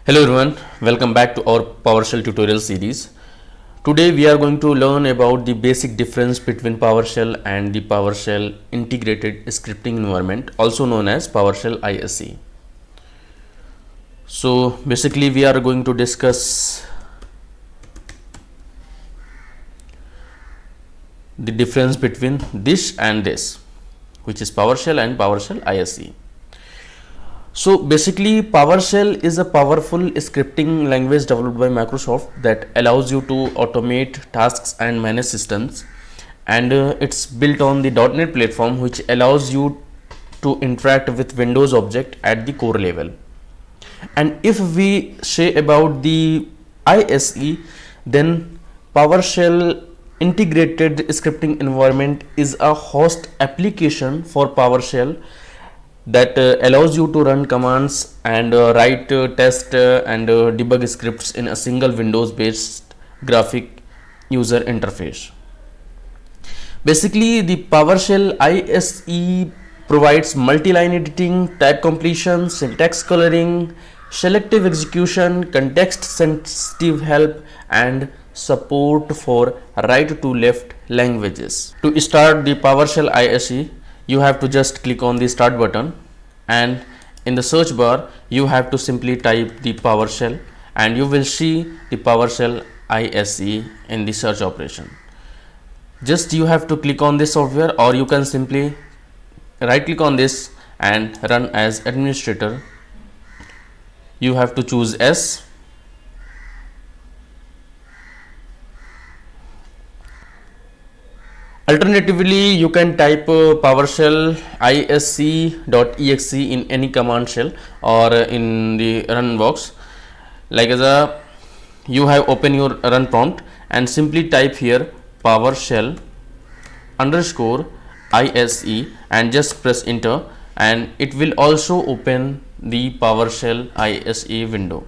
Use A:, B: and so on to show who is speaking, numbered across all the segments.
A: Hello everyone, welcome back to our PowerShell tutorial series. Today we are going to learn about the basic difference between PowerShell and the PowerShell integrated scripting environment, also known as PowerShell ISE. So basically we are going to discuss the difference between this and this, which is PowerShell and PowerShell ISE. So basically PowerShell is a powerful scripting language developed by Microsoft that allows you to automate tasks and manage systems, and it's built on the .NET platform, which allows you to interact with Windows object at the core level. And if we say about the ISE, then PowerShell integrated scripting environment is a host application for PowerShell that allows you to run commands and write test and debug scripts in a single Windows based graphic user interface. Basically the PowerShell ISE provides multi-line editing, type completion, syntax coloring, selective execution, context sensitive help, and support for right to left languages. To start the PowerShell ISE, you have to just click on the start button, and in the search bar you have to simply type the PowerShell and you will see the PowerShell ISE in the search operation. Just you have to click on this software, or you can simply right click on this and run as administrator. You have to choose S. Alternatively, you can type PowerShell isc.exe in any command shell or in the run box. Like you have open your run prompt and simply type here PowerShell _ ISE and just press enter, and it will also open the PowerShell ISE window.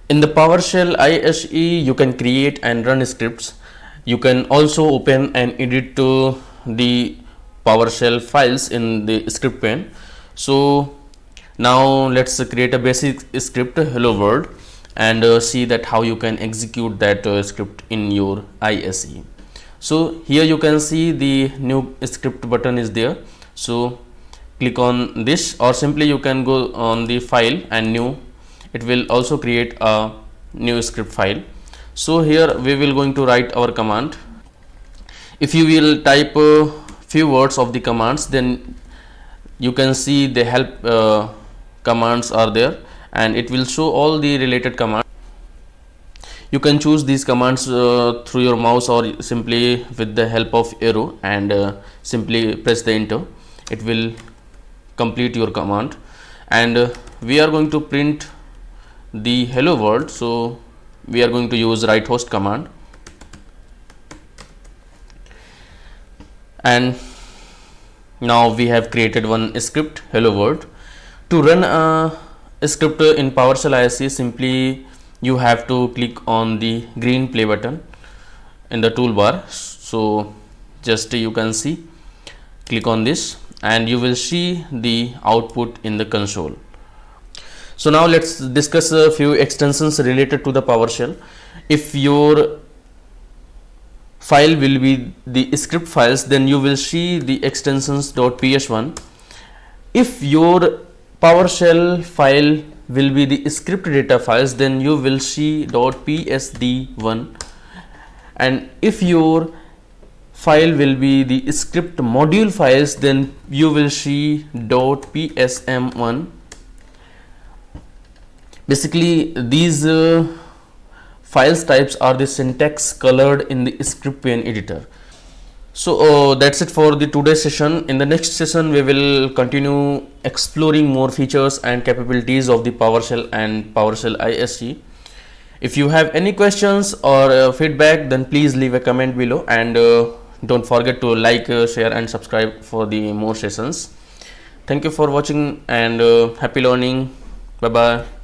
A: In the PowerShell ISE, you can create and run scripts. You can also open and edit the PowerShell files in the script pane. So now let's create a basic script, hello world, and see that how you can execute that script in your ISE. So here you can see the new script button is there. So click on this, or simply you can go on the file and new. It will also create a new script file. So here we will going to write our command. If you will type a few words of the commands, then you can see the help commands are there, and it will show all the related commands. You can choose these commands through your mouse or simply with the help of arrow, and simply press the enter. It will complete your command, and we are going to print the hello world. So we are going to use write host command, and now we have created one script, hello world. To run a script in PowerShell ISE, simply you have to click on the green play button in the toolbar. So just you can see, click on this and you will see the output in the console. So now let's discuss a few extensions related to the PowerShell. If your file will be the script files, then you will see the extensions .ps1. If your PowerShell file will be the script data files, then you will see .psd1, and if your file will be the script module files, then you will see .psm1. Basically these files types are the syntax colored in the script pane editor. So that's it for the today's session. In the next session we will continue exploring more features and capabilities of the PowerShell and PowerShell ISE. If you have any questions or feedback, then please leave a comment below, and don't forget to like, share and subscribe for the more sessions. Thank you for watching, and happy learning. Bye bye.